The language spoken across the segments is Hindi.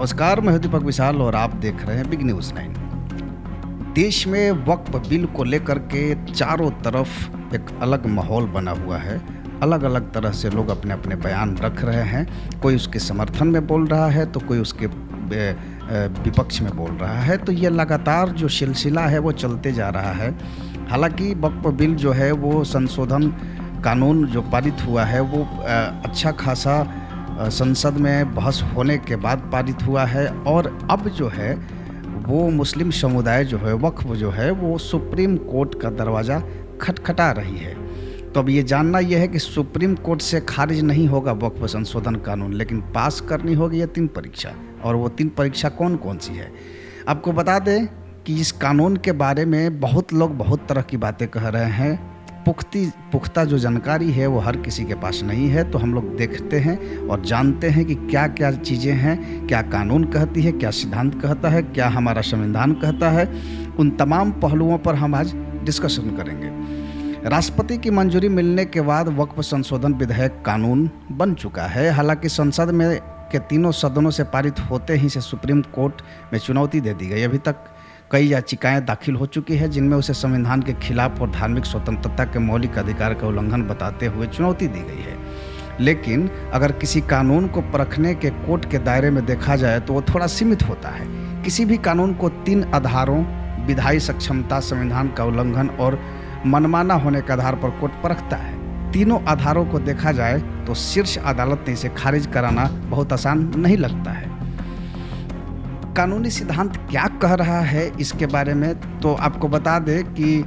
नमस्कार, मैं हूं दीपक विशाल और आप देख रहे हैं बिग न्यूज़ 9। देश में वक्फ बिल को लेकर के चारों तरफ एक अलग माहौल बना हुआ है। अलग अलग तरह से लोग अपने अपने बयान रख रहे हैं। कोई उसके समर्थन में बोल रहा है तो कोई उसके विपक्ष में बोल रहा है। तो ये लगातार जो सिलसिला है वो चलते जा रहा है। हालांकि वक्फ बिल जो है वो संशोधन कानून जो पारित हुआ है वो अच्छा खासा संसद में बहस होने के बाद पारित हुआ है और अब जो है वो मुस्लिम समुदाय जो है वक्फ जो है वो सुप्रीम कोर्ट का दरवाज़ा खटखटा रही है। तो अब ये जानना यह है कि सुप्रीम कोर्ट से खारिज नहीं होगा वक्फ संशोधन कानून, लेकिन पास करनी होगी ये 3 परीक्षा। और वो 3 परीक्षा कौन कौन सी है आपको बता दें कि इस कानून के बारे में बहुत लोग बहुत तरह की बातें कह रहे हैं। पुख्ता जो जानकारी है वो हर किसी के पास नहीं है। तो हम लोग देखते हैं और जानते हैं कि क्या क्या चीज़ें हैं, क्या कानून कहती है, क्या सिद्धांत कहता है, क्या हमारा संविधान कहता है। उन तमाम पहलुओं पर हम आज डिस्कशन करेंगे। राष्ट्रपति की मंजूरी मिलने के बाद वक्फ संशोधन विधेयक कानून बन चुका है। हालांकि संसद में के तीनों सदनों से पारित होते ही से सुप्रीम कोर्ट में चुनौती दे दी गई। अभी तक कई याचिकाएं दाखिल हो चुकी है जिनमें उसे संविधान के खिलाफ और धार्मिक स्वतंत्रता के मौलिक अधिकार का उल्लंघन बताते हुए चुनौती दी गई है। लेकिन अगर किसी कानून को परखने के कोर्ट के दायरे में देखा जाए तो वो थोड़ा सीमित होता है। किसी भी कानून को 3 आधारों विधायी सक्षमता, संविधान का उल्लंघन और मनमाना होने के आधार पर कोर्ट परखता है। तीनों आधारों को देखा जाए तो शीर्ष अदालत ने इसे खारिज कराना बहुत आसान नहीं लगता है। कानूनी सिद्धांत क्या कह रहा है इसके बारे में तो आपको बता दें कि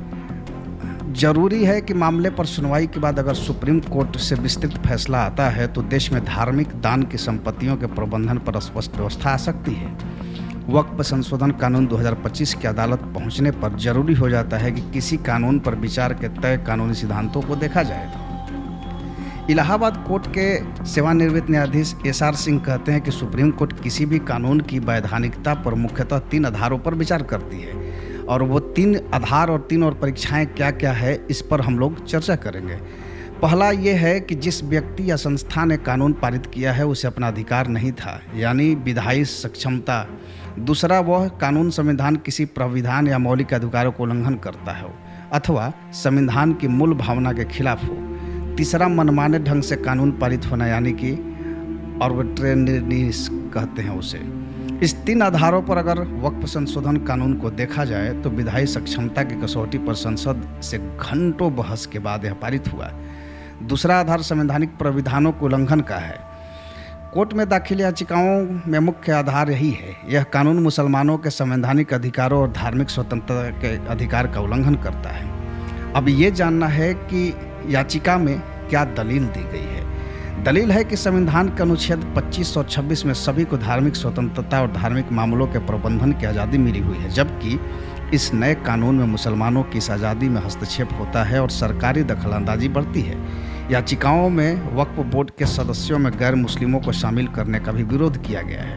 जरूरी है कि मामले पर सुनवाई के बाद अगर सुप्रीम कोर्ट से विस्तृत फैसला आता है तो देश में धार्मिक दान की संपत्तियों के प्रबंधन पर स्पष्ट व्यवस्था आ सकती है। वक्फ संशोधन कानून 2025 की अदालत पहुंचने पर जरूरी हो जाता है कि किसी कानून पर विचार के तय कानूनी सिद्धांतों को देखा जाए। इलाहाबाद कोर्ट के सेवानिवृत्त न्यायाधीश SR सिंह कहते हैं कि सुप्रीम कोर्ट किसी भी कानून की वैधानिकता पर मुख्यतः 3 आधारों पर विचार करती है और वो 3 आधार और 3 और परीक्षाएं क्या क्या है इस पर हम लोग चर्चा करेंगे। पहला ये है कि जिस व्यक्ति या संस्था ने कानून पारित किया है उसे अपना अधिकार नहीं था, यानी विधायी सक्षमता। दूसरा, वह कानून संविधान किसी प्राविधान या मौलिक अधिकारों को उल्लंघन करता है अथवा संविधान की मूल भावना के खिलाफ हो। तीसरा, मनमाने ढंग से कानून पारित होना, यानी कि आर्बिट्रेरीनेस कहते हैं उसे। इस 3 आधारों पर अगर वक्फ संशोधन कानून को देखा जाए तो विधायी सक्षमता की कसौटी पर संसद से घंटों बहस के बाद यह पारित हुआ। दूसरा आधार संवैधानिक प्राविधानों के उल्लंघन का है। कोर्ट में दाखिल याचिकाओं में मुख्य आधार यही है। यह कानून मुसलमानों के संवैधानिक अधिकारों और धार्मिक स्वतंत्रता के अधिकार का उल्लंघन करता है। अब ये जानना है कि याचिका में क्या दलील दी गई है। दलील है कि संविधान के अनुच्छेद 25 और 26 में सभी को धार्मिक स्वतंत्रता और धार्मिक मामलों के प्रबंधन की आज़ादी मिली हुई है, जबकि इस नए कानून में मुसलमानों की इस आज़ादी में हस्तक्षेप होता है और सरकारी दखलंदाजी बढ़ती है। याचिकाओं में वक्फ बोर्ड के सदस्यों में गैर मुस्लिमों को शामिल करने का भी विरोध किया गया है।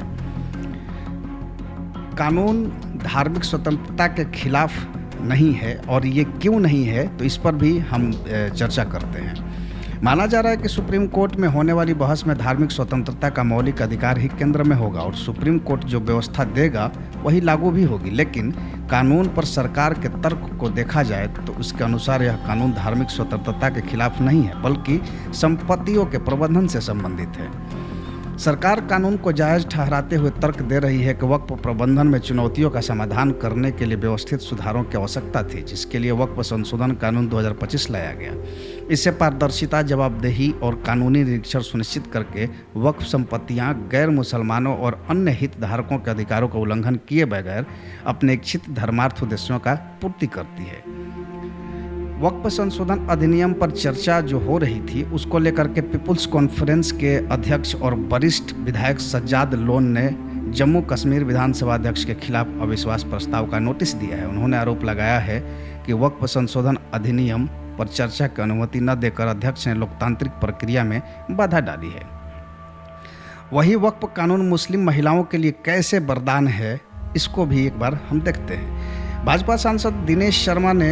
कानून धार्मिक स्वतंत्रता के खिलाफ नहीं है और ये क्यों नहीं है तो इस पर भी हम चर्चा करते हैं। माना जा रहा है कि सुप्रीम कोर्ट में होने वाली बहस में धार्मिक स्वतंत्रता का मौलिक अधिकार ही केंद्र में होगा और सुप्रीम कोर्ट जो व्यवस्था देगा वही लागू भी होगी। लेकिन कानून पर सरकार के तर्क को देखा जाए तो उसके अनुसार यह कानून धार्मिक स्वतंत्रता के खिलाफ नहीं है, बल्कि संपत्तियों के प्रबंधन से संबंधित है। सरकार कानून को जायज़ ठहराते हुए तर्क दे रही है कि वक्फ प्रबंधन में चुनौतियों का समाधान करने के लिए व्यवस्थित सुधारों की आवश्यकता थी, जिसके लिए वक्फ संशोधन कानून 2025 लाया गया। इससे पारदर्शिता, जवाबदेही और कानूनी निरीक्षण सुनिश्चित करके वक्फ संपत्तियां गैर मुसलमानों और अन्य हितधारकों के अधिकारों का उल्लंघन किए बगैर अपने इच्छित धर्मार्थ उद्देश्यों का पूर्ति करती है। वक्फ संशोधन अधिनियम पर चर्चा जो हो रही थी उसको लेकर के पीपुल्स कॉन्फ्रेंस के अध्यक्ष और वरिष्ठ विधायक सज्जाद लोन ने जम्मू कश्मीर विधानसभा अध्यक्ष के खिलाफ अविश्वास प्रस्ताव का नोटिस दिया है। उन्होंने आरोप लगाया है कि वक्फ संशोधन अधिनियम पर चर्चा की अनुमति न देकर अध्यक्ष ने लोकतांत्रिक प्रक्रिया में बाधा डाली है। वही वक्फ कानून मुस्लिम महिलाओं के लिए कैसे वरदान है, इसको भी एक बार हम देखते हैं। भाजपा सांसद दिनेश शर्मा ने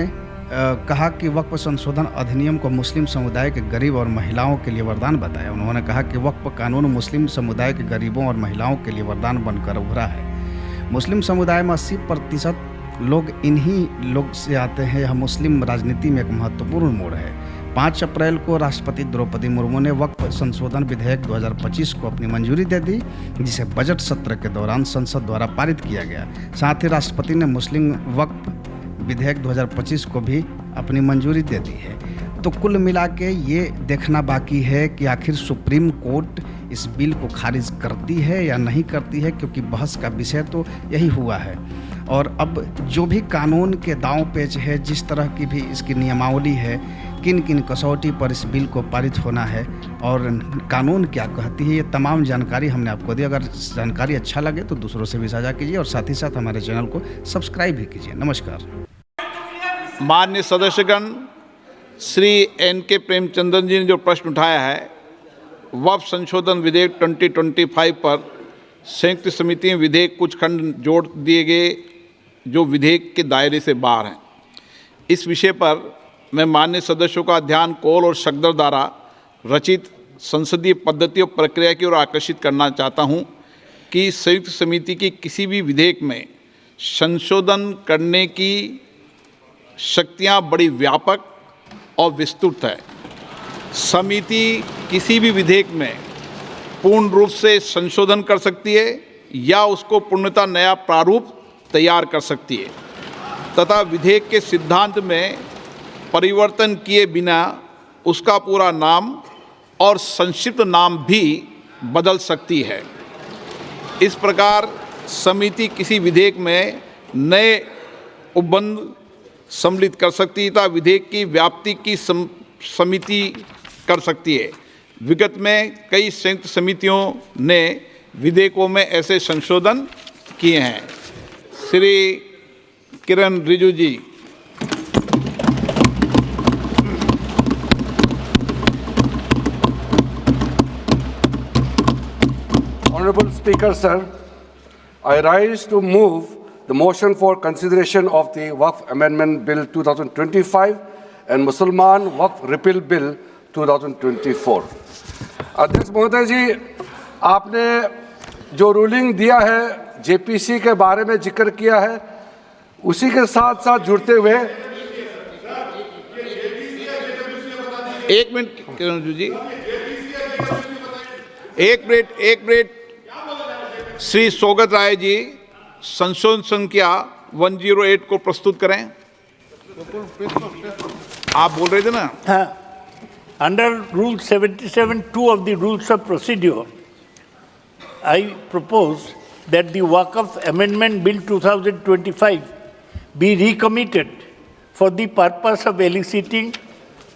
कहा कि वक्फ संशोधन अधिनियम को मुस्लिम समुदाय के गरीब और महिलाओं के लिए वरदान बताया। उन्होंने कहा कि वक्फ कानून मुस्लिम समुदाय के गरीबों और महिलाओं के लिए वरदान बनकर उभरा है। मुस्लिम समुदाय में 80% लोग इन्हीं लोग से आते हैं। यह मुस्लिम राजनीति में एक महत्वपूर्ण मोड़ है। 5 अप्रैल को राष्ट्रपति द्रौपदी मुर्मू ने वक्फ संशोधन विधेयक 2025 को अपनी मंजूरी दे दी, जिसे बजट सत्र के दौरान संसद द्वारा पारित किया गया। साथ ही राष्ट्रपति ने मुस्लिम वक्फ विधेयक 2025 को भी अपनी मंजूरी दे दी है। तो कुल मिला के ये देखना बाकी है कि आखिर सुप्रीम कोर्ट इस बिल को खारिज करती है या नहीं करती है, क्योंकि बहस का विषय तो यही हुआ है। और अब जो भी कानून के दांव पेच है, जिस तरह की भी इसकी नियमावली है, किन किन कसौटी पर इस बिल को पारित होना है और कानून क्या कहती है, ये तमाम जानकारी हमने आपको दी। अगर जानकारी अच्छा लगे तो दूसरों से भी साझा कीजिए और साथ ही साथ हमारे चैनल को सब्सक्राइब भी कीजिए। नमस्कार। माननीय सदस्यगण, श्री N.K. प्रेमचंद्रन जी ने जो प्रश्न उठाया है, वक्फ संशोधन विधेयक 2025 पर संयुक्त समिति में विधेयक कुछ खंड जोड़ दिए गए जो विधेयक के दायरे से बाहर हैं। इस विषय पर मैं माननीय सदस्यों का ध्यान कोल और शकदर द्वारा रचित संसदीय पद्धति और प्रक्रिया की ओर आकर्षित करना चाहता हूं कि संयुक्त समिति की किसी भी विधेयक में संशोधन करने की शक्तियां बड़ी व्यापक और विस्तृत है। समिति किसी भी विधेयक में पूर्ण रूप से संशोधन कर सकती है या उसको पूर्णतः नया प्रारूप तैयार कर सकती है तथा विधेयक के सिद्धांत में परिवर्तन किए बिना उसका पूरा नाम और संक्षिप्त नाम भी बदल सकती है। इस प्रकार समिति किसी विधेयक में नए उपबंध सम्मिलित कर सकती है तथा विधेयक की व्याप्ति की समिति कर सकती है। विगत में कई संयुक्त समितियों ने विधेयकों में ऐसे संशोधन किए हैं। श्री किरण रिजिजू जी। Honorable Speaker, sir, I rise to move the motion for consideration of the Waqf Amendment Bill 2025 and Mussalman Waqf Repeal Bill 2024. अध्यक्ष महोदय जी, आपने जो रूलिंग दिया है, जेपीसी के बारे में जिक्र किया है, उसी के साथ साथ जुड़ते हुए एक मिनट किरण जी, एक मिनट श्री सौगत राय जी संशोधन संख्या 108 को प्रस्तुत करें। आप बोल रहे थे ना? हाँ। Under Rule 77(2) of the Rules of Procedure, I propose that the Waqf Amendment Bill 2025 be recommitted for the purpose of eliciting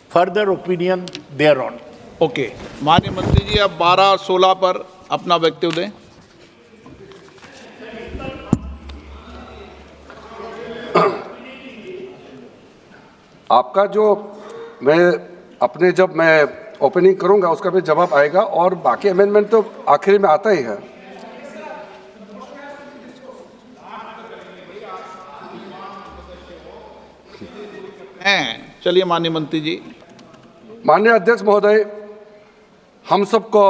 further opinion thereon. Okay, माननीय मंत्री जी अब 12 और 16 पर अपना वक्तव्य दें। आपका जो जब मैं ओपनिंग करूंगा उसका भी जवाब आएगा और बाकी अमेंडमेंट तो आखिरी में आता ही है। चलिए माननीय मंत्री जी। माननीय अध्यक्ष महोदय, हम सबको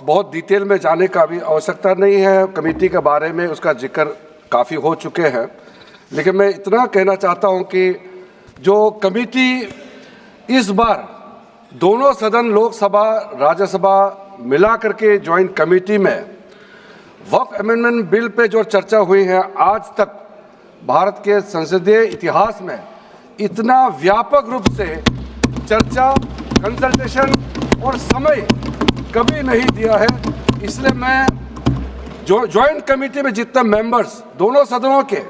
बहुत डिटेल में जाने का भी आवश्यकता नहीं है। कमेटी के बारे में उसका जिक्र काफ़ी हो चुके हैं, लेकिन मैं इतना कहना चाहता हूं कि जो कमेटी इस बार दोनों सदन लोकसभा राज्यसभा मिला करके ज्वाइंट कमेटी में वक्फ अमेंडमेंट बिल पे जो चर्चा हुई है, आज तक भारत के संसदीय इतिहास में इतना व्यापक रूप से चर्चा, कंसल्टेशन और समय कभी नहीं दिया है। इसलिए मैं जो ज्वाइंट कमेटी में जितने मेंबर्स दोनों सदनों के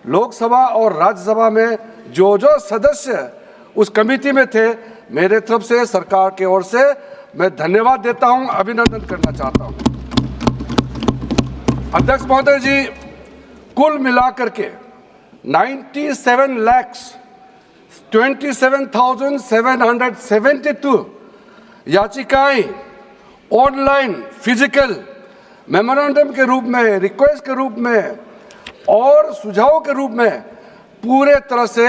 लोकसभा और राज्यसभा में जो सदस्य उस कमेटी में थे, मेरे तरफ से सरकार की ओर से मैं धन्यवाद देता हूं, अभिनंदन करना चाहता हूं। अध्यक्ष महोदय जी, कुल मिलाकर के 97,27,772 याचिकाएं ऑनलाइन, फिजिकल, मेमोरेंडम के रूप में, रिक्वेस्ट के रूप में और सुझाव के रूप में पूरे तरह से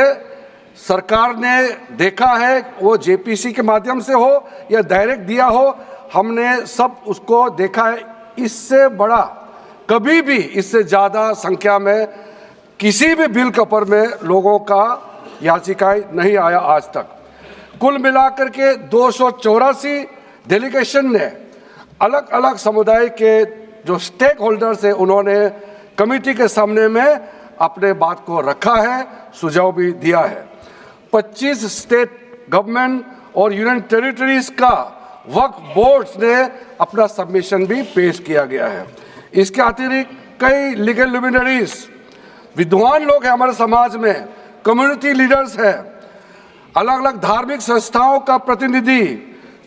सरकार ने देखा है, वो जेपीसी के माध्यम से हो या डायरेक्ट दिया हो, हमने सब उसको देखा है। इससे बड़ा कभी भी, इससे ज़्यादा संख्या में किसी भी बिल के ऊपर में लोगों का याचिकाएं नहीं आया आज तक। कुल मिलाकर के 284 डेलीगेशन ने अलग अलग समुदाय के जो स्टेक होल्डर्स हैं उन्होंने कमेटी के सामने में अपने बात को रखा है, सुझाव भी दिया है। 25 स्टेट गवर्नमेंट और यूनियन टेरिटरीज का वक्फ बोर्ड्स ने अपना सबमिशन भी पेश किया गया है। इसके अतिरिक्त कई लीगल लुमिनरीज, विद्वान लोग हैं हमारे समाज में, कम्युनिटी लीडर्स हैं, अलग अलग धार्मिक संस्थाओं का प्रतिनिधि,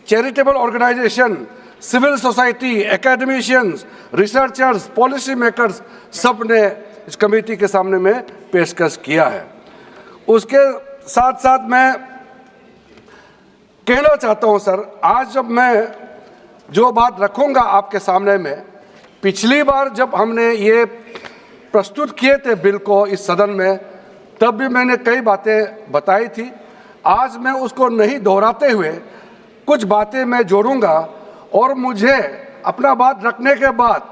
charitable organisation, civil society, academicians, researchers, policy makers, सब ने इस कमेटी के सामने में पेशकश किया है। उसके साथ साथ मैं कहना चाहता हूं सर, आज जब मैं जो बात रखूंगा आपके सामने में, पिछली बार जब हमने ये प्रस्तुत किए थे बिल को इस सदन में, तब भी मैंने कई बातें बताई थी। आज मैं उसको नहीं दोहराते हुए कुछ बातें मैं जोड़ूंगा, और मुझे अपना बात रखने के बाद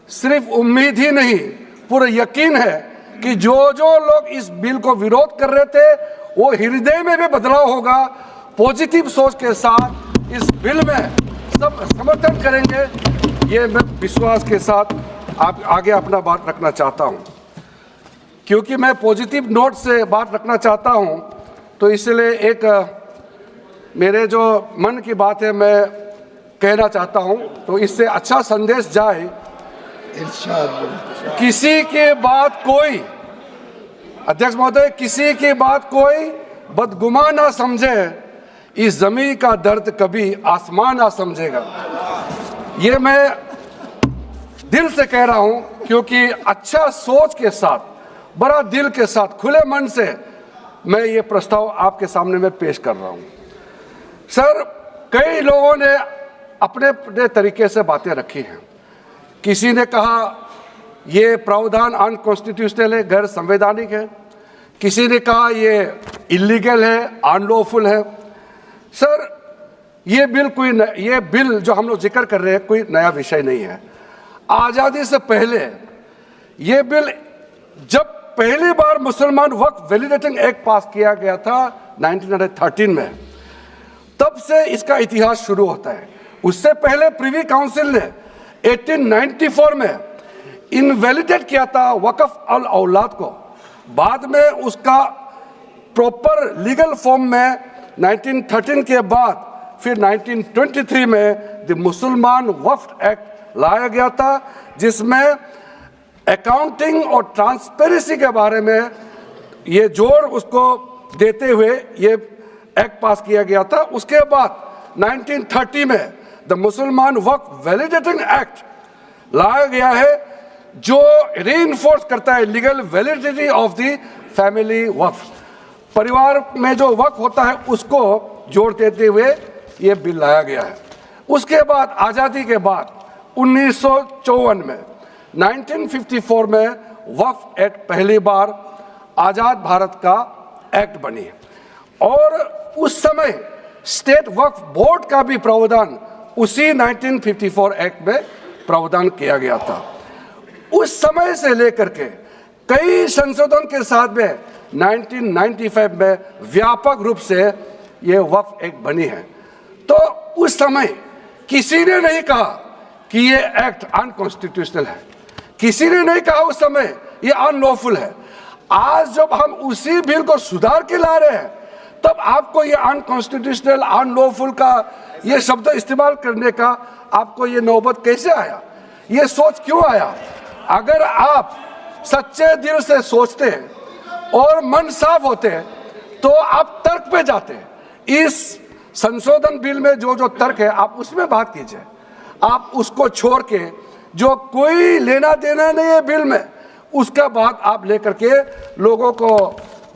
सिर्फ उम्मीद ही नहीं, पूरा यकीन है कि जो जो लोग इस बिल को विरोध कर रहे थे वो हृदय में भी बदलाव होगा। पॉजिटिव सोच के साथ इस बिल में सब समर्थन करेंगे, ये मैं विश्वास के साथ आप आगे अपना बात रखना चाहता हूं। क्योंकि मैं पॉजिटिव नोट से बात रखना चाहता हूं, तो इसलिए एक मेरे जो मन की बात है मैं कहना चाहता हूं, तो इससे अच्छा संदेश जाए। किसी की बात कोई, अध्यक्ष महोदय, किसी की बात कोई बदगुमान ना समझे, इस जमीन का दर्द कभी आसमान ना समझेगा। ये मैं दिल से कह रहा हूं, क्योंकि अच्छा सोच के साथ, बड़ा दिल के साथ, खुले मन से मैं ये प्रस्ताव आपके सामने में पेश कर रहा हूं। सर, कई लोगों ने अपने अपने तरीके से बातें रखी हैं। किसी ने कहा ये प्रावधान अनकॉन्स्टिट्यूशनल है, गैर संवैधानिक है। किसी ने कहा ये इलीगल है, अनलॉफुल है। सर, ये बिल जो हम लोग जिक्र कर रहे हैं कोई नया विषय नहीं है। आज़ादी से पहले ये बिल, जब पहली बार मुसलमान वक्फ वैलिडेटिंग एक्ट पास किया गया था 1913 में, तब से इसका इतिहास शुरू होता है। उससे पहले प्रिवी काउंसिल ने 1894 में इनवैलिडेट किया था वक्फ अल औलाद को। बाद में उसका प्रॉपर लीगल फॉर्म में 1913 के बाद फिर 1923 में द मुसलमान वक्फ एक्ट लाया गया था, जिसमें अकाउंटिंग और ट्रांसपेरेंसी के बारे में ये जोर उसको देते हुए ये एक्ट पास किया गया था। उसके बाद 1930 में द मुसलमान वक्फ वैलिडेटिंग एक्ट लाया गया है, जो रीइंफोर्स करता है legal validity of the family waqf. परिवार में जो वक्फ होता है उसको जोड़ देते हुए ये बिल लाया गया है। उसके बाद आज़ादी के बाद 1954 में 1954 में वक्फ एक्ट पहली बार आज़ाद भारत का एक्ट बनी, और उस समय स्टेट वक्फ बोर्ड का भी प्रावधान उसी 1954 एक्ट में प्रावधान किया गया था। उस समय से लेकर के कई संशोधन के साथ में 1995 में व्यापक रूप से ये वक्फ एक्ट बनी है। तो उस समय किसी ने नहीं कहा कि ये एक्ट अनकॉन्स्टिट्यूशनल है, किसी ने नहीं कहा उस समय ये अनलॉफुल है। आज जब हम उसी बिल को सुधार के ला रहे हैं, तब आपको ये अनकॉन्स्टिट्यूशनल, अनलॉफुल का ये शब्द इस्तेमाल करने का आपको ये नौबत कैसे आया, ये सोच क्यों आया? अगर आप सच्चे दिल से सोचते और मन साफ होते तो आप तर्क पे जाते। इस संशोधन बिल में जो जो तर्क है आप उसमें बात कीजिए, आप उसको छोड़ के जो कोई लेना देना नहीं है बिल में, उसका बात आप लेकर के लोगों को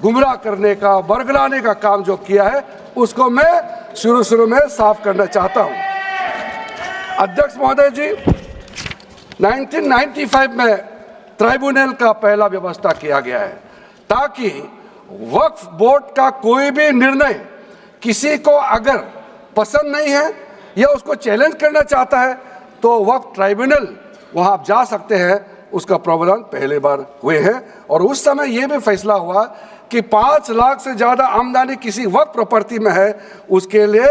गुमराह करने का, बरगलाने का काम जो किया है, उसको मैं शुरू में साफ करना चाहता हूं। अध्यक्ष महोदय जी, 1995 में ट्राइब्यूनल का पहला व्यवस्था किया गया है, ताकि वक्फ बोर्ड का कोई भी निर्णय किसी को अगर पसंद नहीं है या उसको चैलेंज करना चाहता है तो वक्फ ट्राइब्यूनल वहां आप जा सकते हैं। उसका प्रावधान पहले बार हुए हैं और उस समय यह भी फैसला हुआ कि 5 लाख से ज़्यादा आमदनी किसी वक्फ प्रॉपर्टी में है उसके लिए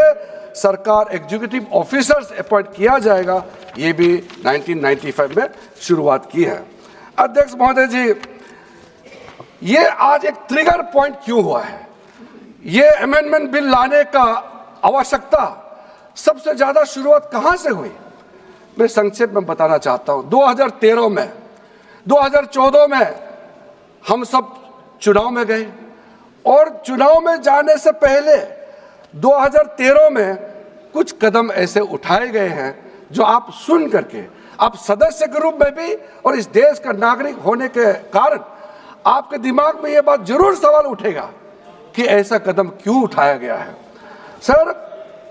सरकार एग्जीक्यूटिव ऑफिसर्स अपॉइंट किया जाएगा। ये भी 1995 में शुरुआत की है। अध्यक्ष महोदय जी, ये आज एक ट्रिगर पॉइंट क्यों हुआ है? ये अमेंडमेंट बिल लाने का आवश्यकता सबसे ज्यादा शुरुआत कहां से हुई? मैं संक्षेप में बताना चाहता हूं। 2013 में 2014 में हम सब चुनाव में गए और चुनाव में जाने से पहले 2013 में कुछ कदम ऐसे उठाए गए हैं जो आप सुन करके, आप सदस्य के रूप में भी और इस देश का नागरिक होने के कारण आपके दिमाग में यह बात जरूर सवाल उठेगा कि ऐसा कदम क्यों उठाया गया है। सर,